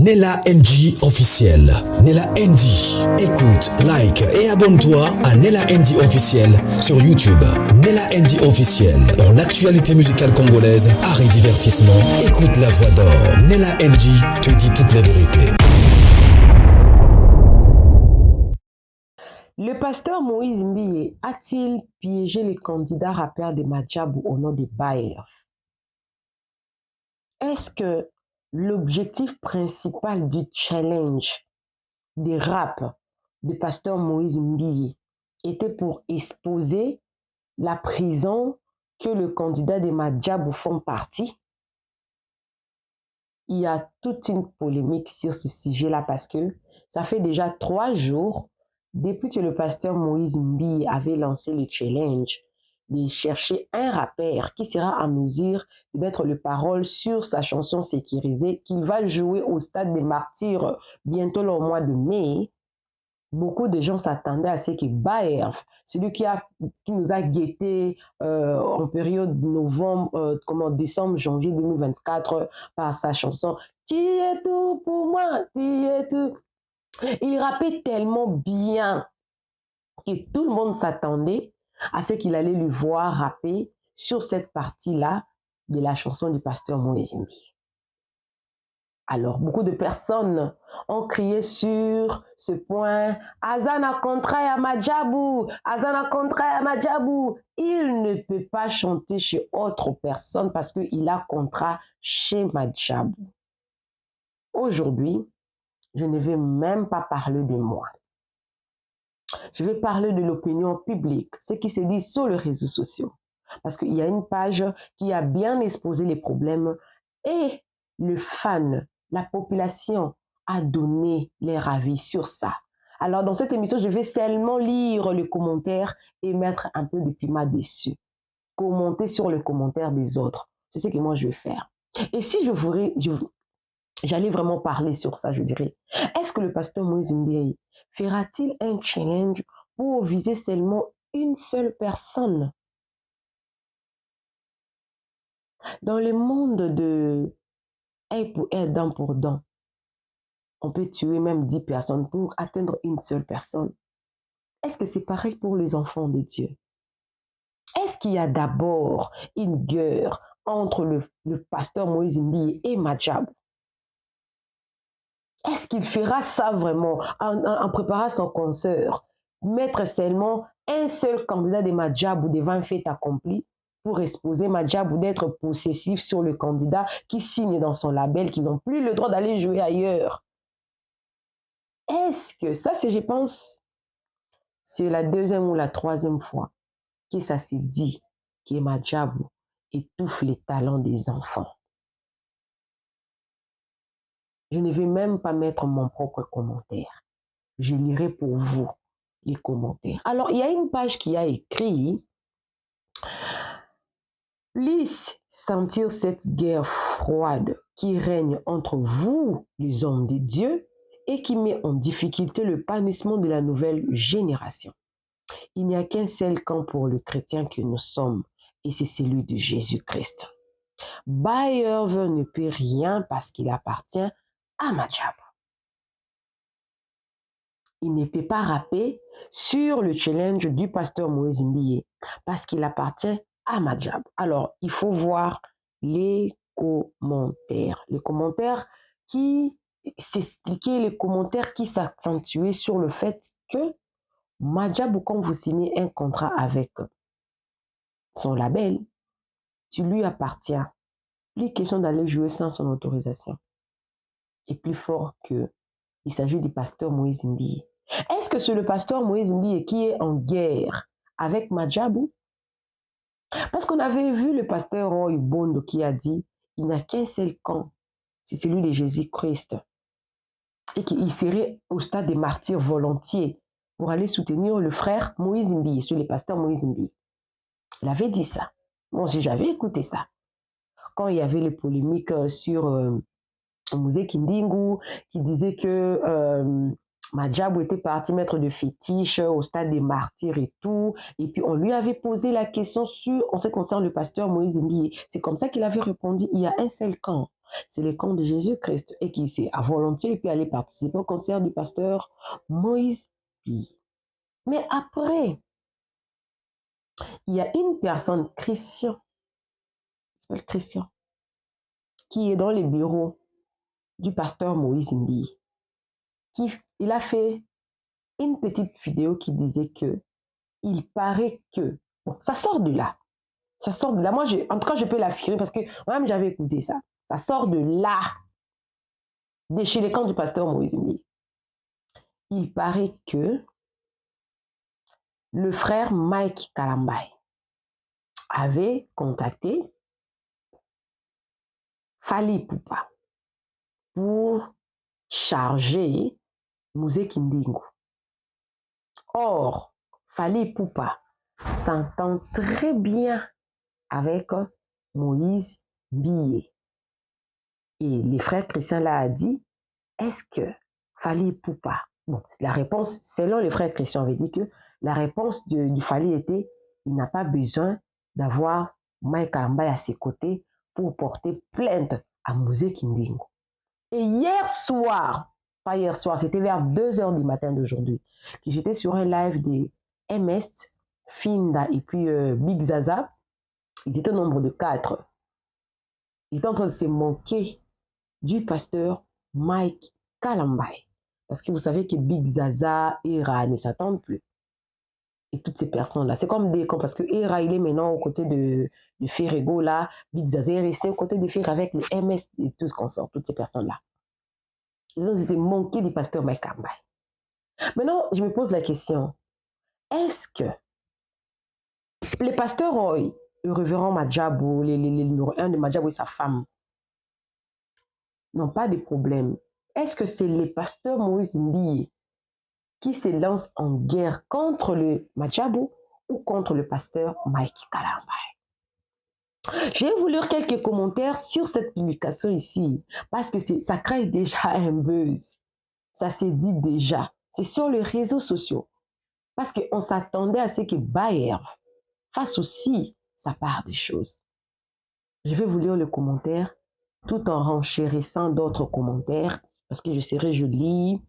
Nella NG officiel. Nella NG. Écoute, like et abonne-toi à Nella NG officiel sur YouTube. Nella NG officiel. Pour l'actualité musicale congolaise, art et divertissement, écoute la voix d'or. Nella NG te dit toute la vérité. Le pasteur Moïse Mbiye a-t-il piégé les candidats rappeurs de Madjabou au nom de Baerf? Est-ce que l'objectif principal du challenge des rap du pasteur Moïse Mbiye était pour exposer la prison que le candidat des Madjabou font partie? Il y a toute une polémique sur ce sujet-là parce que ça fait déjà 3 jours depuis que le pasteur Moïse Mbiye avait lancé le challenge de chercher un rappeur qui sera en mesure de mettre le parole sur sa chanson sécurisée qu'il va jouer au Stade des Martyrs bientôt au mois de mai. Beaucoup de gens s'attendaient à ce que Baerf, celui qui nous a guettés en période décembre, janvier 2024 par sa chanson « Tu es tout pour moi, tu es tout ». Il rappait tellement bien que tout le monde s'attendait à ce qu'il allait lui voir rapper sur cette partie-là de la chanson du pasteur Moïse Mbiye. Alors, beaucoup de personnes ont crié sur ce point « Azana contraire à Madjabou, Azana contraire à Madjabou ». Il ne peut pas chanter chez autre personne parce qu'il a contrat chez Madjabou. Aujourd'hui, je ne vais même pas parler de moi. Je vais parler de l'opinion publique, ce qui se dit sur les réseaux sociaux. Parce qu'il y a une page qui a bien exposé les problèmes et le fan, la population a donné leur avis sur ça. Alors dans cette émission, je vais seulement lire les commentaires et mettre un peu de piment dessus. Commenter sur les commentaires des autres. C'est ce que moi je vais faire. Et si j'allais vraiment parler sur ça, je dirais, est-ce que le pasteur Moïse Mbiye fera-t-il un challenge pour viser seulement une seule personne? Dans le monde de œil pour œil, dent pour dent, on peut tuer même 10 personnes pour atteindre une seule personne. Est-ce que c'est pareil pour les enfants de Dieu? Est-ce qu'il y a d'abord une guerre entre le pasteur Moïse Mbiye et Madjabou? Est-ce qu'il fera ça vraiment en préparant son concert? Mettre seulement un seul candidat de Madjabou devant un fait accompli pour exposer Madjabou d'être possessif sur le candidat qui signe dans son label, qui n'ont plus le droit d'aller jouer ailleurs. Est-ce que ça, je pense, c'est la 2e ou la 3e fois que ça s'est dit que Madjabou étouffe les talents des enfants? Je ne vais même pas mettre mon propre commentaire. Je lirai pour vous les commentaires. Alors, il y a une page qui a écrit « Laisse sentir cette guerre froide qui règne entre vous, les hommes de Dieu, et qui met en difficulté le l'épanouissement de la nouvelle génération. Il n'y a qu'un seul camp pour le chrétien que nous sommes, et c'est celui de Jésus-Christ. Baerf ne peut rien parce qu'il appartient à Madjabou. Il ne peut pas rapper sur le challenge du pasteur Moïse Mbiye parce qu'il appartient à Madjabou. Alors, il faut voir les commentaires. Les commentaires qui s'expliquaient, les commentaires qui s'accentuaient sur le fait que Madjabou, quand vous signez un contrat avec son label, tu lui appartiens. Plus question d'aller jouer sans son autorisation. Et plus fort que il s'agit du pasteur Moïse Mbiye. Est-ce que c'est le pasteur Moïse Mbiye qui est en guerre avec Madjabou? Parce qu'on avait vu le pasteur Roy Bondo qui a dit il n'y a qu'un seul camp, c'est celui de Jésus-Christ. Et qu'il serait au stade des martyrs volontiers pour aller soutenir le frère Moïse Mbiye, sur le pasteur Moïse Mbiye. Il avait dit ça. Moi aussi, j'avais écouté ça. Quand il y avait les polémiques sur Musée Kindingu, qui disait que Madjabou était parti mettre de fétiche au stade des martyrs et tout. Et puis, on lui avait posé la question en ce qui concerne le pasteur Moïse Mbiye. C'est comme ça qu'il avait répondu, il y a un seul camp. c'est le camp de Jésus-Christ et qui s'est à volonté pu aller participer au concert du pasteur Moïse Mbie. Mais après, il y a une personne, Christian, il s'appelle Christian, qui est dans les bureaux du pasteur Moïse Mbie. Il a fait une petite vidéo qui disait que il paraît que, bon, ça sort de là. Ça sort de là. Moi, en tout cas, je peux l'affirmer parce que moi-même, j'avais écouté ça. Ça sort de là, de chez les camps du pasteur Moïse Mbie. Il paraît que le frère Mike Kalambay avait contacté Fally Ipupa pour charger Mose Kindingu. Or, Fally Ipupa s'entend très bien avec Moïse Mbie. Et les frères Christian l'a dit, est-ce que Fally Ipupa, bon, la réponse, selon les frères Christian, avait dit que la réponse du Fally était, il n'a pas besoin d'avoir Mike Kalambay à ses côtés pour porter plainte à Mose Kindingu. Et hier soir, pas hier soir, c'était vers 2h du matin d'aujourd'hui, que j'étais sur un live des MS, Finda et puis Big Zaza. Ils étaient au nombre de 4. Ils étaient en train de se moquer du pasteur Mike Kalambay. Parce que vous savez que Big Zaza et Era ne s'attendent plus. Et toutes ces personnes-là. C'est comme des... Parce que Era, il est maintenant aux côtés de Ferrego, là. Big Zaza est resté aux côtés de Ferrego avec le MS et tout ce qu'on sort, toutes ces personnes-là. Ils ont été moqués du pasteur Mike Kalambay. Maintenant, je me pose la question. Est-ce que les pasteurs Roy, le révérend Madjabou, les numéro 1 de Madjabou et sa femme, n'ont pas de problème? Est-ce que c'est les pasteurs Moïse Mbie qui se lancent en guerre contre le Madjabou ou contre le pasteur Mike Kalambay? J'ai voulu lire quelques commentaires sur cette publication ici, parce que ça crée déjà un buzz. Ça s'est dit déjà. C'est sur les réseaux sociaux. Parce qu'on s'attendait à ce que Bayer fasse aussi sa part des choses. Je vais vous lire le commentaire tout en renchérissant d'autres commentaires, parce que je lis,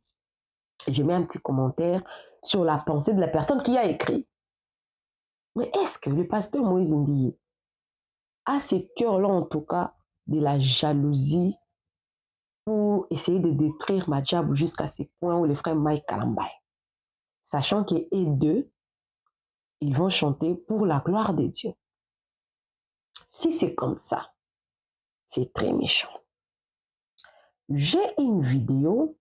je mets un petit commentaire sur la pensée de la personne qui a écrit. Mais est-ce que le pasteur Moïse Mbie a ce cœur-là, en tout cas, de la jalousie pour essayer de détruire Madjabou jusqu'à ce point où les frères Mike Kalambay, sachant qu'eux deux, ils vont chanter pour la gloire de Dieu? Si c'est comme ça, c'est très méchant. J'ai une vidéo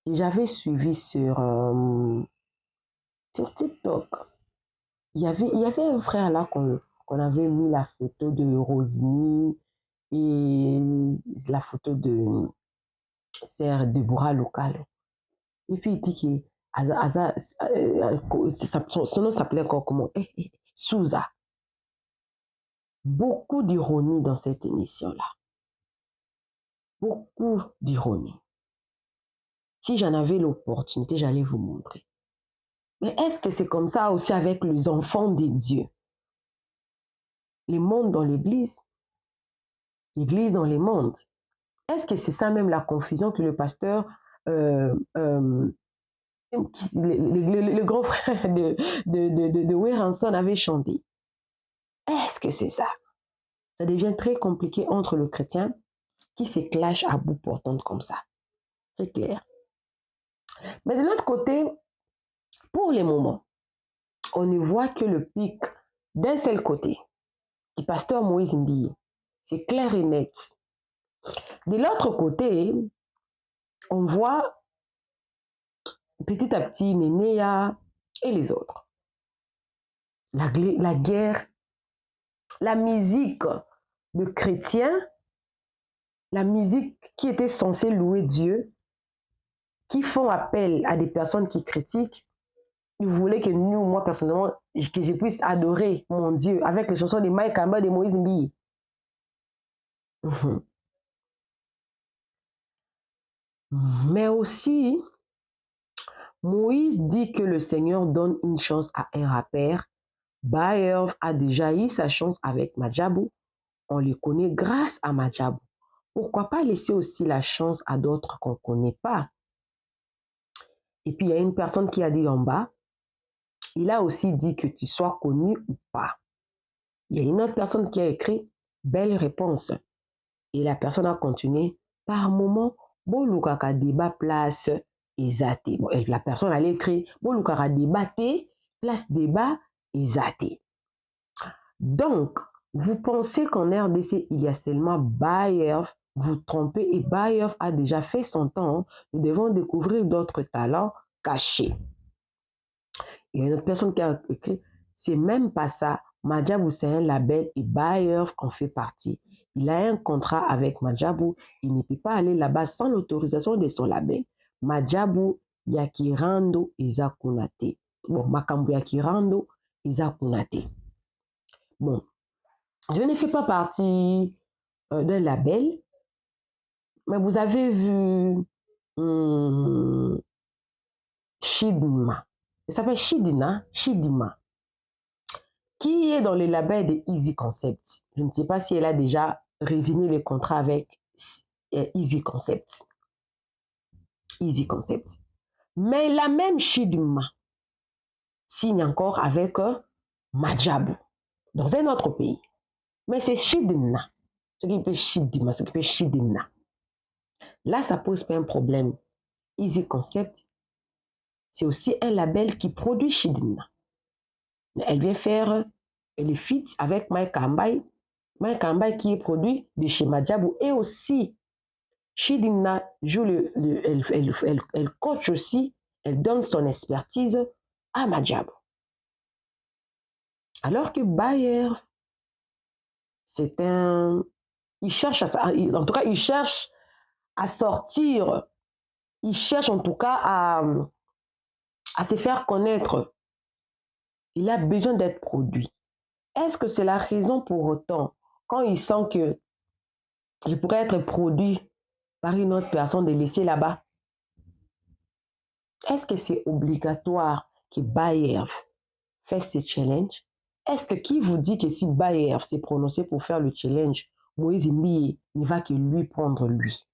que j'avais suivie sur TikTok. Il y avait un frère là qu'on avait mis la photo de Rosny et la photo de Sœur Deborah Local. Et puis il dit que son nom s'appelait encore comment? Souza. Beaucoup d'ironie dans cette émission-là. Beaucoup d'ironie. Si j'en avais l'opportunité, j'allais vous montrer. Mais est-ce que c'est comme ça aussi avec les enfants des dieux? Les mondes dans l'église, l'église dans les mondes. Est-ce que c'est ça même la confusion que le pasteur, le grand frère de Weranson avait chanté? Est-ce que c'est ça? Ça devient très compliqué entre le chrétien qui se clash à bout portant comme ça. C'est clair. Mais de l'autre côté, pour les moments, on ne voit que le pic d'un seul côté, du pasteur Moïse Mbie. C'est clair et net. De l'autre côté, on voit petit à petit Nénéa et les autres. La guerre, la musique de chrétiens, la musique qui était censée louer Dieu, qui font appel à des personnes qui critiquent. Ils voulaient que nous, moi personnellement, que je puisse adorer mon Dieu avec les chansons de Mike Kalambay et de Moïse Mbie. Mais aussi, Moïse dit que le Seigneur donne une chance à un rappeur. Bayer a déjà eu sa chance avec Madjabou. On le connaît grâce à Madjabou. Pourquoi pas laisser aussi la chance à d'autres qu'on ne connaît pas? Et puis, il y a une personne qui a dit en bas, il a aussi dit que tu sois connu ou pas. Il y a une autre personne qui a écrit, belle réponse. Et la personne a continué, par moment, bolukaka débat place ezate. Bon, la personne a écrit, bolukaka débatté, place débat ezate. Donc, vous pensez qu'en RDC, il y a seulement Bayev, vous trompez, et Bayev a déjà fait son temps. Nous devons découvrir d'autres talents cachés. Il y a une autre personne qui a écrit, c'est même pas ça. Madjabou, c'est un label et Bayev en fait partie. Il a un contrat avec Madjabou. Il ne peut pas aller là-bas sans l'autorisation de son label. Madjabou, Yakirando, Izakunate. Bon, Makambu Yakirando, Izakunate. Bon, je ne fais pas partie d'un label, mais vous avez vu Shidma. Il s'appelle Shidima, qui est dans le label de Easy Concept. Je ne sais pas si elle a déjà résilié le contrat avec Easy Concept. Easy Concept. Mais la même Shidima signe encore avec Madjabou dans un autre pays. Mais c'est Shidina. Ce qui peut Shidima, ce qui peut Shidina. Là, ça pose pas un problème. Easy Concept, c'est aussi un label qui produit Shidina. Elle vient faire les feats avec Mike Kambay. Mike Kambay qui est produit de chez Madjabou. Et aussi, Shidina joue elle coach aussi, elle donne son expertise à Madjabou. Alors que Bayer, c'est un... Il cherche en tout cas, il cherche à sortir. Il cherche en tout cas à se faire connaître. Il a besoin d'être produit. Est-ce que c'est la raison pour autant, quand il sent que je pourrais être produit par une autre personne, de laisser là-bas? Est-ce que c'est obligatoire que Bayer fasse ce challenge? Est-ce que qui vous dit que si Bayer s'est prononcé pour faire le challenge, Moïse Mbiye ne va que lui prendre lui?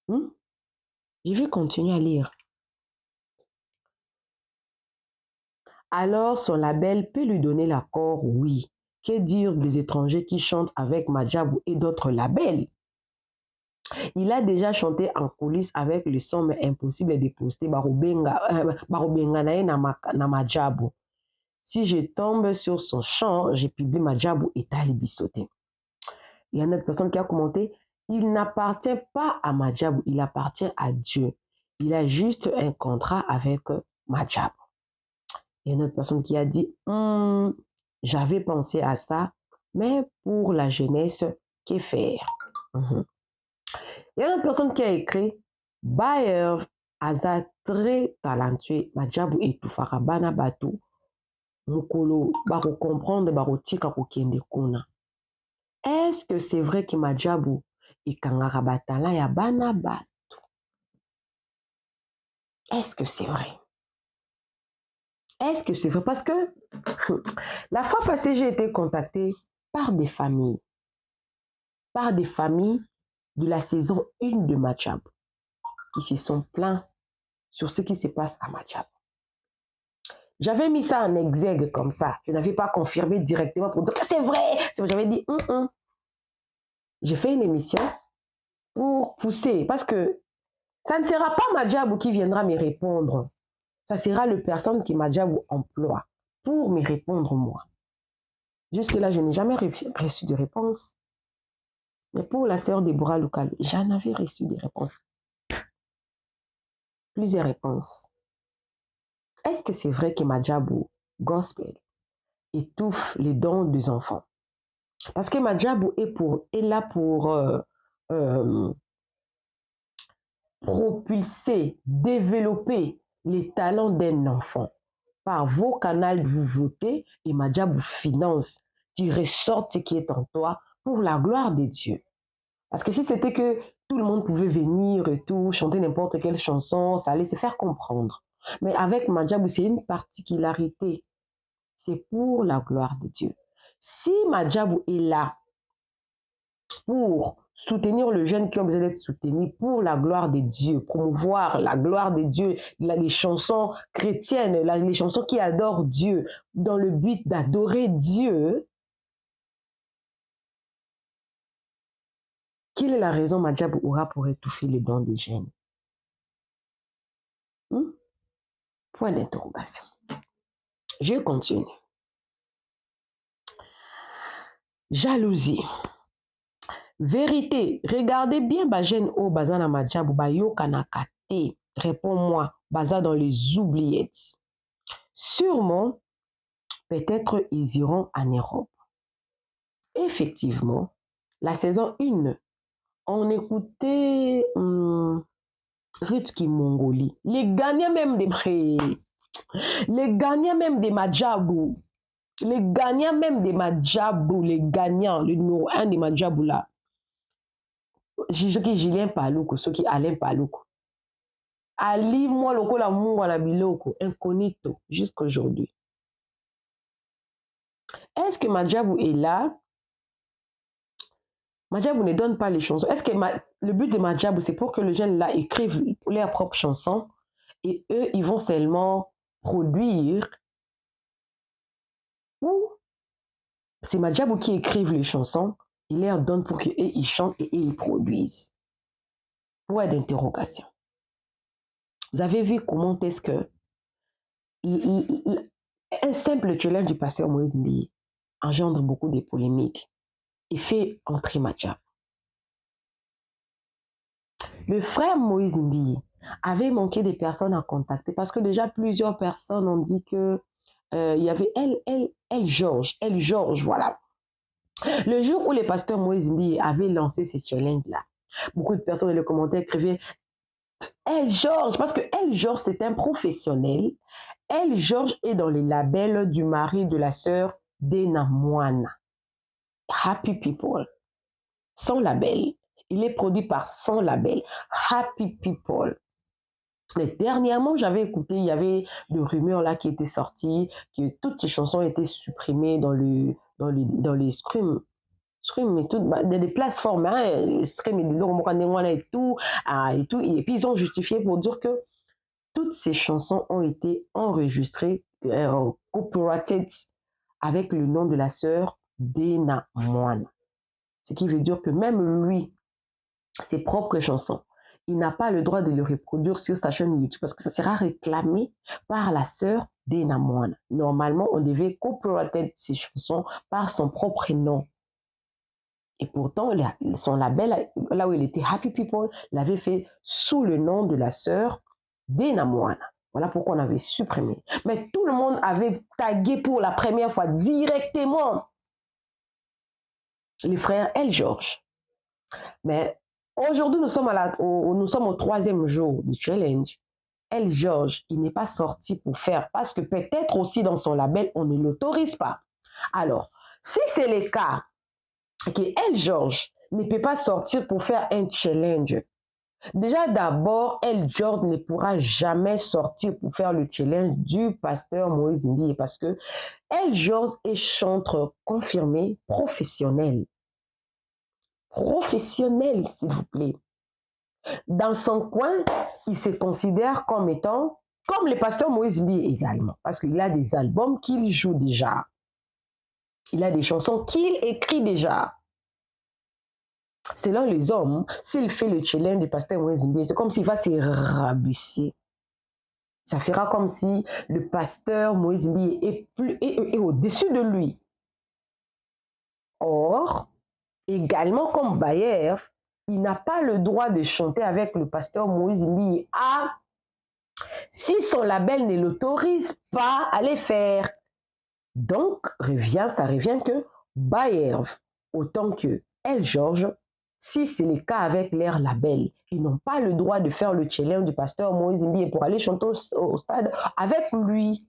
Je vais continuer à lire. Alors son label peut lui donner l'accord, oui. Que dire des étrangers qui chantent avec Madjabou et d'autres labels? Il a déjà chanté en coulisses avec le son, mais impossible de poster Barobenga na Madjabou. Si je tombe sur son chant, je publie Madjabou et Talibisoté. Il y a une autre personne qui a commenté, il n'appartient pas à Madjabou, il appartient à Dieu. Il a juste un contrat avec Madjabou. Il y a une autre personne qui a dit, j'avais pensé à ça, mais pour la jeunesse, que faire? Il y a une autre personne qui a écrit, Bayer aza très talentueux, Madjabou et Tufarabana Batou, Mukolo, baro comprendre, baro tika kokende kuna. Est-ce que c'est vrai que Madjabou et Kangarabatala ya bana Batou? Est-ce que c'est vrai? Est-ce que c'est vrai? Parce que la fois passée, j'ai été contactée par des familles de la saison 1 de Madjabou qui se sont plaints sur ce qui se passe à Madjabou. J'avais mis ça en exergue comme ça. Je n'avais pas confirmé directement pour dire que c'est vrai. J'avais dit, J'ai fait une émission pour pousser parce que ça ne sera pas Madjabou qui viendra me répondre. Ça sera le personne qui Madjabou emploie pour me répondre moi. Jusque-là, je n'ai jamais reçu de réponse. Mais pour la sœur Deborah Loukalo, j'en avais reçu des réponses. Plusieurs réponses. Est-ce que c'est vrai que Madjabou Gospel étouffe les dons des enfants? Parce que Madjabou est là pour propulser, développer les talents d'un enfant. Par vos canaux, vous votez et Madjabou finance. Tu ressortes ce qui est en toi pour la gloire de Dieu. Parce que si c'était que tout le monde pouvait venir et tout, chanter n'importe quelle chanson, ça allait se faire comprendre. Mais avec Madjabou, c'est une particularité. C'est pour la gloire de Dieu. Si Madjabou est là pour soutenir le jeune qui a besoin d'être soutenu pour la gloire de Dieu, promouvoir la gloire de Dieu, les chansons chrétiennes, les chansons qui adorent Dieu, dans le but d'adorer Dieu. Quelle est la raison Madjabou aura pour étouffer les dons des jeunes? Point d'interrogation. Je continue. Jalousie. Vérité. Regardez bien Bajen O Bazana Madjabou Bayo Kanakate. Réponds-moi. Baza dans les oubliettes. Sûrement, peut-être ils iront en Europe. Effectivement, la saison 1, on écoutait Ritki Mongolie. Les gagnants même des Madjabou. Les gagnants même des Madjabou. Les gagnants, le numéro 1 des Madjabou là. Ceux qui Julien Palouko, ceux qui Alain Palouko. Ali, moi, loko la moua la biloko. Incognito, jusqu'à aujourd'hui. Est-ce que Madjabou est là? Madjabou ne donne pas les chansons. Est-ce que le but de Madjabou, c'est pour que les jeunes là écrivent leurs propres chansons et eux, ils vont seulement produire? Ou c'est Madjabou qui écrivent les chansons, il leur donne pour qu'ils chantent et ils produisent? Point d'interrogation. Vous avez vu comment est-ce que un simple challenge du pasteur Moïse Mbiye engendre beaucoup de polémiques et fait entrer Madjabou. Le frère Moïse Mbiye avait manqué des personnes à contacter parce que déjà plusieurs personnes ont dit que il y avait elle Georges, voilà. Le jour où le pasteur Moïse Mbiye avait lancé ce challenge-là, beaucoup de personnes dans les commentaires écrivaient Elle Georges, parce que Elle Georges, c'est un professionnel. Elle Georges est dans les labels du mari de la sœur Dena Moana. Happy People. Son label. Il est produit par son label. Happy People. Mais dernièrement, j'avais écouté, il y avait des rumeurs là qui étaient sorties, que toutes ces chansons étaient supprimées dans les screams. Et tout, des plateformes, hein, stream et tout, et puis ils ont justifié pour dire que toutes ces chansons ont été enregistrées, copyrighted avec le nom de la sœur Dena Moana. Ce qui veut dire que même lui, ses propres chansons, il n'a pas le droit de les reproduire sur sa chaîne YouTube parce que ça sera réclamé par la sœur Dena Moana. Normalement, on devait copyrighted ces chansons par son propre nom. Et pourtant, son label, là où il était Happy People, l'avait fait sous le nom de la sœur Dena Moana. Voilà pourquoi on avait supprimé. Mais tout le monde avait tagué pour la première fois directement les frères El Georges. Mais aujourd'hui, nous sommes au 3e jour du challenge. El Georges, il n'est pas sorti pour faire, parce que peut-être aussi dans son label, on ne l'autorise pas. Alors, si c'est le cas, que El Georges ne peut pas sortir pour faire un challenge. Déjà d'abord, El Georges ne pourra jamais sortir pour faire le challenge du pasteur Moïse Mbiye parce que El Georges est chanteur confirmé professionnel. Professionnel, s'il vous plaît. Dans son coin, il se considère comme étant, comme le pasteur Moïse Mbiye également, parce qu'il a des albums qu'il joue déjà. Il a des chansons qu'il écrit déjà. Selon les hommes, s'il fait le challenge du pasteur Moïse Mbiye, c'est comme s'il va se rabaisser. Ça fera comme si le pasteur Moïse Mbiye est au-dessus de lui. Or, également comme Bayer, il n'a pas le droit de chanter avec le pasteur Moïse Mbiye si son label ne l'autorise pas à les faire. Donc, ça revient que Bayer, autant que El Georges, si c'est le cas avec leur label, ils n'ont pas le droit de faire le challenge du pasteur Moïse Mbiye pour aller chanter au stade avec lui.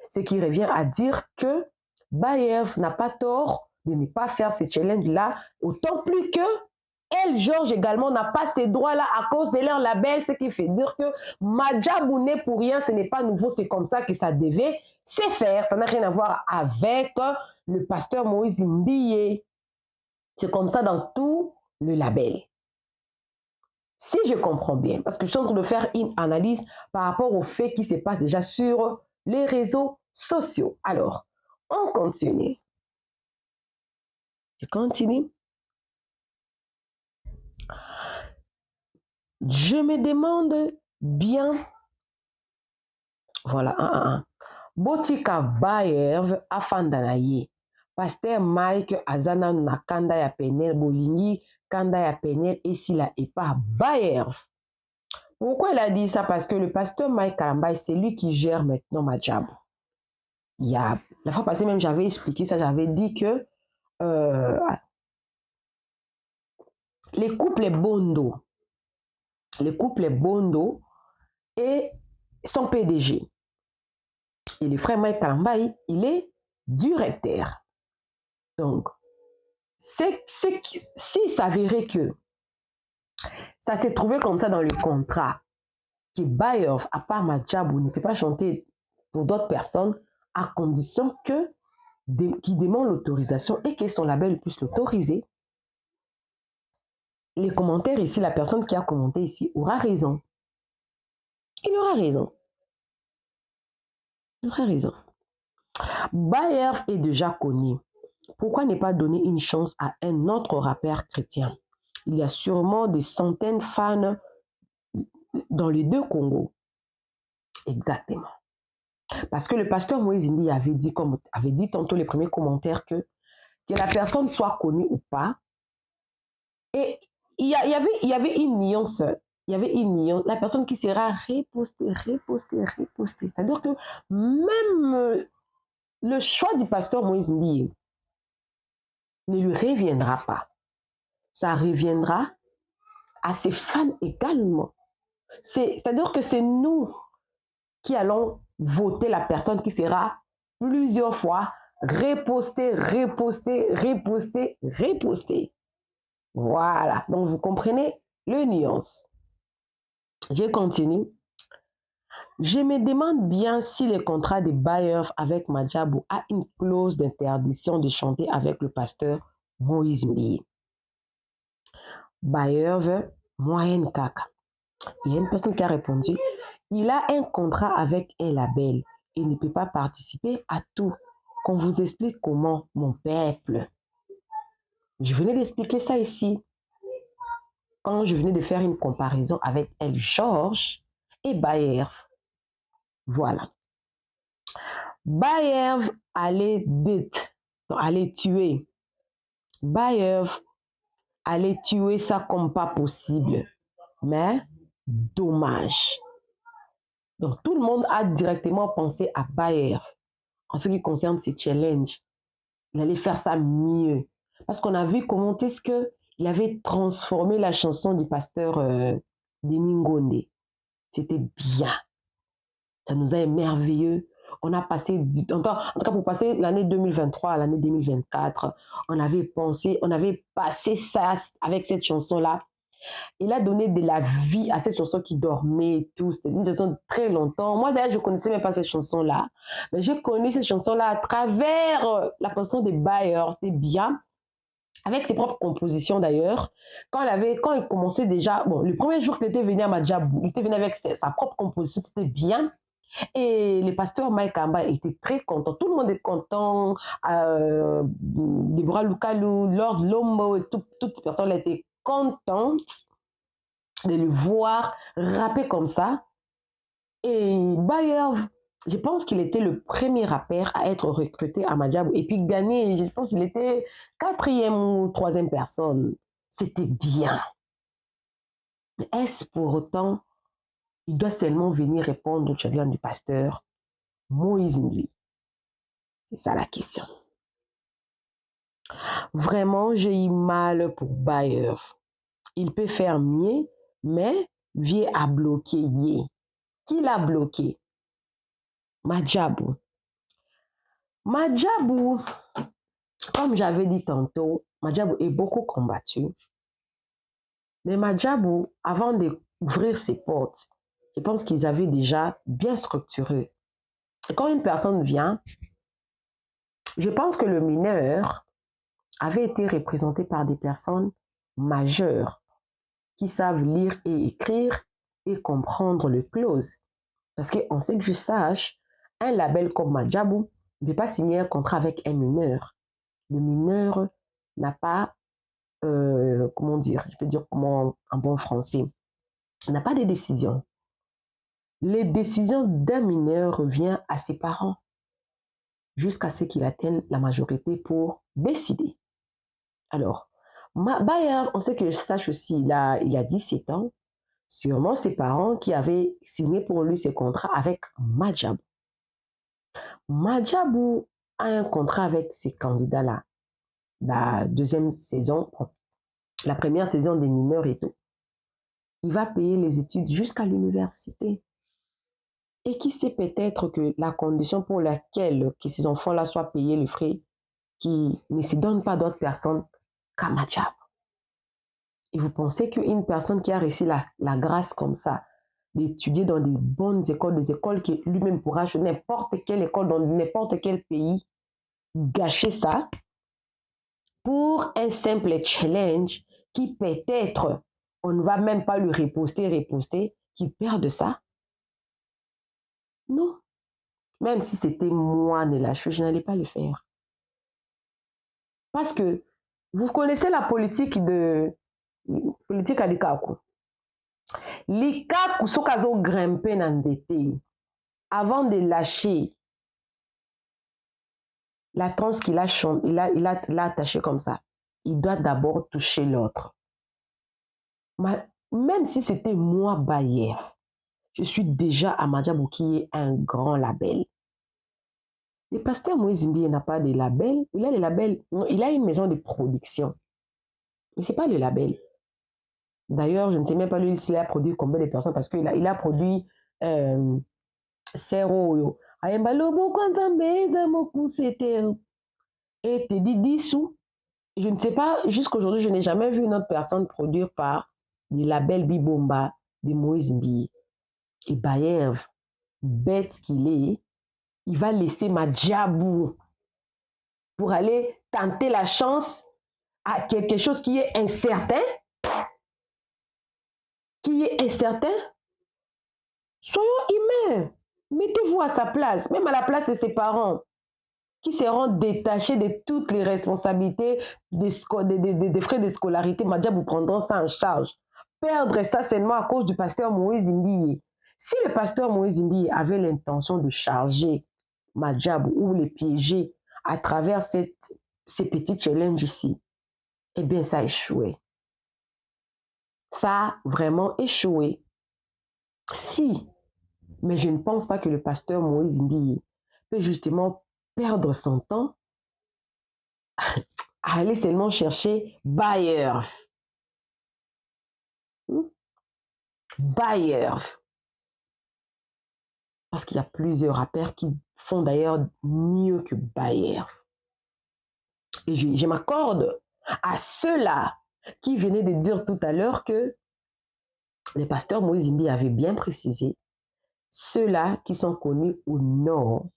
Ce qui revient à dire que Bayer n'a pas tort de ne pas faire ce challenge-là, autant plus que El Georges également n'a pas ces droits-là à cause de leur label, ce qui fait dire que Madjabou n'est pour rien, ce n'est pas nouveau, c'est comme ça que ça devait se faire. Ça n'a rien à voir avec le pasteur Moïse Mbiye. C'est comme ça dans tous le label. Si je comprends bien, parce que je suis en train de faire une analyse par rapport aux faits qui se passent déjà sur les réseaux sociaux. Alors, on continue. Je continue. Je me demande bien, voilà, Botika Bayev afandanaye. Pasteur Mike azana na kanda ya penel bolingi, kanda ya penel esila epa Bayev. Pourquoi il a dit ça? Parce que le pasteur Mike Kalambay, c'est lui qui gère maintenant Madjabou. La fois passée même, j'avais expliqué ça, j'avais dit que les couples Bondo et son PDG. Et le frère Mike Kalambay, il est directeur. Donc, s'il s'avérait que ça s'est trouvé comme ça dans le contrat, que Bayev, à part Madjabou, ne peut pas chanter pour d'autres personnes, à condition que qu'il demande l'autorisation et que son label puisse l'autoriser. Les commentaires ici, la personne qui a commenté ici aura raison. Il aura raison. Il aura raison. Bayev est déjà connu. Pourquoi ne pas donner une chance à un autre rappeur chrétien? Il y a sûrement des centaines de fans dans les deux Congos. Exactement. Parce que le pasteur Moïse Mbi avait dit, comme avait dit tantôt les premiers commentaires, que la personne soit connue ou pas. Et il y avait une nuance. Il y avait une nuance. La personne qui sera repostée. C'est-à-dire que même le choix du pasteur Moïse Mbi ne lui reviendra pas. Ça reviendra à ses fans également. C'est-à-dire que c'est nous qui allons voter la personne qui sera plusieurs fois repostée. Voilà. Donc, vous comprenez le nuance. Je continue. Je me demande bien si le contrat de Bayev avec Madjabou a une clause d'interdiction de chanter avec le pasteur Moïse Mbi. Bayev, moyenne caca. Il y a une personne qui a répondu, il a un contrat avec un label. Il ne peut pas participer à tout. Qu'on vous explique comment, mon peuple. Je venais d'expliquer ça ici. Quand je venais de faire une comparaison avec El Georges et Bayev. Voilà. Bayev allait tuer. Bayev allait tuer ça comme pas possible. Mais dommage. Donc tout le monde a directement pensé à Bayev en ce qui concerne ces challenges. Il allait faire ça mieux. Parce qu'on a vu comment est-ce qu'il avait transformé la chanson du pasteur Denis Ngonde. C'était bien. Ça nous a émerveilleux. On a passé, en tout cas pour passer l'année 2023 à l'année 2024, on avait passé ça avec cette chanson-là. Il a donné de la vie à cette chanson qui dormait et tout. C'était une chanson de très longtemps. Moi, d'ailleurs, je ne connaissais même pas cette chanson-là. Mais j'ai connu cette chanson-là à travers la chanson de Bayer. C'était bien. Avec ses propres compositions, d'ailleurs. Quand il commençait déjà... Bon, le premier jour qu'il était venu à Madjabou, il était venu avec sa propre composition. C'était bien. Et le pasteur Mike Kamba était très content. Tout le monde est content. Deborah Lukalou, Lord Lombo, et toutes les personnes étaient contentes de le voir rapper comme ça. Et Bayev, je pense qu'il était le premier rappeur à être recruté à Madjabou et puis gagné. Je pense qu'il était 4e ou 3e personne. C'était bien. Mais est-ce pour autant il doit seulement venir répondre au challenge du pasteur Moïse Mbi? C'est ça la question. Vraiment, j'ai eu mal pour Bayev. Il peut faire mieux, mais Vie a bloqué. Qui l'a bloqué? Madjabou. Madjabou, comme j'avais dit tantôt, Madjabou est beaucoup combattu. Mais Madjabou, avant d'ouvrir ses portes, je pense qu'ils avaient déjà bien structuré. Et quand une personne vient, je pense que le mineur avait été représenté par des personnes majeurs qui savent lire et écrire et comprendre le clause. Parce qu'on sait que je sache, un label comme Madjabou ne peut pas signer un contrat avec un mineur. Le mineur n'a pas, comment dire, je peux dire comment en bon français, n'a pas de décision. Les décisions d'un mineur reviennent à ses parents jusqu'à ce qu'il atteigne la majorité pour décider. Alors, Bayer, on sait que je sache aussi, il a 17 ans, sûrement ses parents qui avaient signé pour lui ce contrat avec Madjabou. Madjabou a un contrat avec ces candidats-là. La deuxième saison, la première saison des mineurs et tout. Il va payer les études jusqu'à l'université. Et qui sait peut-être que la condition pour laquelle que ces enfants-là soient payés les frais, qui ne se donnent pas d'autres personnes qu'à Madjabou. Et vous pensez qu'une personne qui a réussi la grâce comme ça, d'étudier dans des bonnes écoles, des écoles qui lui-même pourra choisir n'importe quelle école dans n'importe quel pays, gâcher ça pour un simple challenge qui peut-être, on ne va même pas lui reposter, qu'il perde ça? Non. Même si c'était moi, Nelacho, je n'allais pas le faire. Parce que vous connaissez la politique à Likaku. Likaku, sokazo grimper dans nzete. Avant de lâcher la transe qu'il a attaché comme ça, il doit d'abord toucher l'autre. Même si c'était moi, Bayer, je suis déjà à Madjabou qui est un grand label. Le pasteur Moïse Mbiye n'a pas de label. Il a les labels. Il a une maison de production. Mais ce n'est pas le label. D'ailleurs, je ne sais même pas lui s'il a produit combien de personnes parce qu'il a produit Sero. Et Teddy Dissou. Je ne sais pas, jusqu'aujourd'hui, je n'ai jamais vu une autre personne produire par le label Bibomba de Moïse Mbiye. Et Bayer, bête qu'il est, il va laisser Madjabou pour aller tenter la chance à quelque chose qui est incertain. Soyons humains. Mettez-vous à sa place, même à la place de ses parents, qui seront détachés de toutes les responsabilités des frais de scolarité. Madjabou prendront ça en charge. Perdre ça seulement à cause du pasteur Moïse Mbiye. Si le pasteur Moïse Mbiye avait l'intention de charger Madjabou ou les piéger à travers ces petits challenges ici, eh bien, ça a échoué. Ça a vraiment échoué. Si, mais je ne pense pas que le pasteur Moïse Mbiye peut justement perdre son temps à aller seulement chercher Bayer. Bayer. Parce qu'il y a plusieurs rappeurs qui font d'ailleurs mieux que Bayer. Et je m'accorde à ceux-là qui venaient de dire tout à l'heure que le pasteur Moïse Mbiye avait bien précisé ceux-là qui sont connus ou non,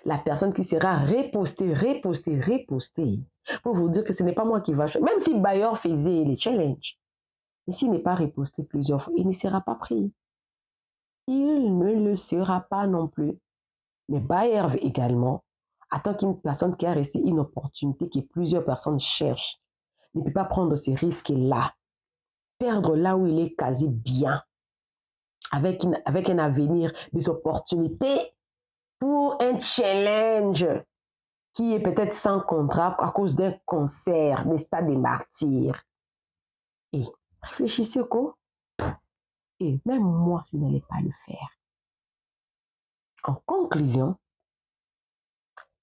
la personne qui sera repostée pour vous dire que ce n'est pas moi qui va choisir. Même si Bayer faisait les challenges, mais s'il n'est pas reposté plusieurs fois, il ne sera pas pris. Il ne le sera pas non plus. Mais Bayer également attend qu'une personne qui a réussi une opportunité que plusieurs personnes cherchent ne peut pas prendre ces risques-là. Perdre là où il est quasi bien, avec un avenir, des opportunités pour un challenge qui est peut-être sans contrat à cause d'un concert, des stades des martyrs. Et réfléchissez quoi. Et même moi, je n'allais pas le faire. En conclusion,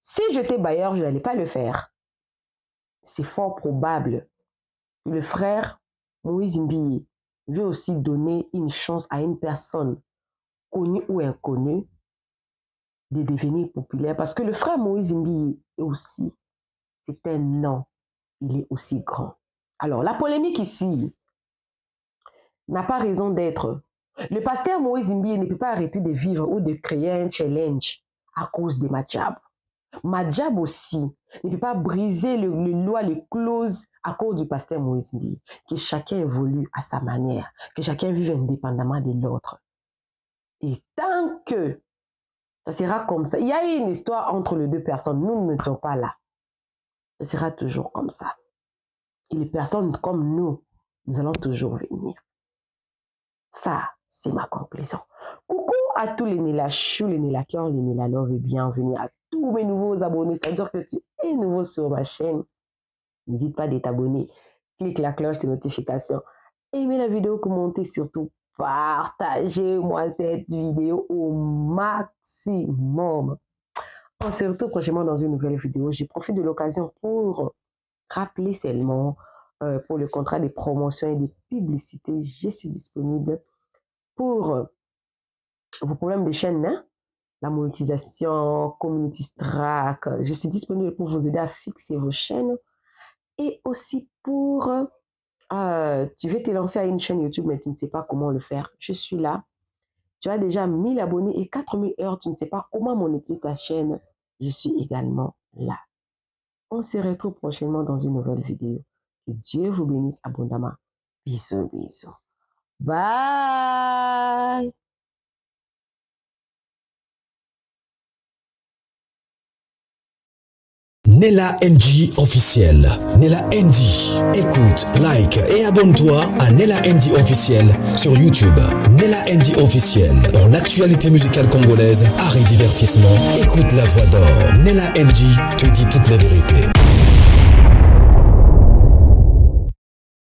si j'étais Bayer, je n'allais pas le faire. C'est fort probable que le frère Moïse Mbiye veut aussi donner une chance à une personne, connue ou inconnue, de devenir populaire. Parce que le frère Moïse Mbiye est aussi, c'est un nom, il est aussi grand. Alors, la polémique ici n'a pas raison d'être. Le pasteur Moïse Mbiye ne peut pas arrêter de vivre ou de créer un challenge à cause de Madjabou. Madjab aussi ne peut pas briser les lois, les clauses à cause du pasteur Moïse Mbi. Que chacun évolue à sa manière, que chacun vive indépendamment de l'autre. Et tant que ça sera comme ça, il y a une histoire entre les deux personnes, nous ne sommes pas là. Ça sera toujours comme ça. Et les personnes comme nous allons toujours venir. Ça, c'est ma conclusion. Coucou à tous les Nélachou, les Nélakeurs, les Nélalove et bienvenue à tous mes nouveaux abonnés. C'est-à-dire que tu es nouveau sur ma chaîne. N'hésite pas à t'abonner. Clique la cloche de notification. Aimez la vidéo, commentez surtout. Partagez-moi cette vidéo au maximum. On se retrouve prochainement dans une nouvelle vidéo. Je profite de l'occasion pour rappeler seulement pour le contrat de promotion et de publicité. Je suis disponible pour vos problèmes de chaîne, hein? La monétisation, Community Strack. Je suis disponible pour vous aider à fixer vos chaînes et aussi pour tu veux te lancer à une chaîne YouTube mais tu ne sais pas comment le faire. Je suis là. Tu as déjà 1000 abonnés et 4000 heures. Tu ne sais pas comment monétiser ta chaîne. Je suis également là. On se retrouve prochainement dans une nouvelle vidéo. Que Dieu vous bénisse abondamment. Bisous, bisous. Bye. Nella NG officiel. Nella NG. Écoute, like et abonne-toi à Nella NG officiel sur YouTube. Nella NG officiel. Pour l'actualité musicale congolaise, art et divertissement, écoute la voix d'or. Nella NG te dit toute la vérité.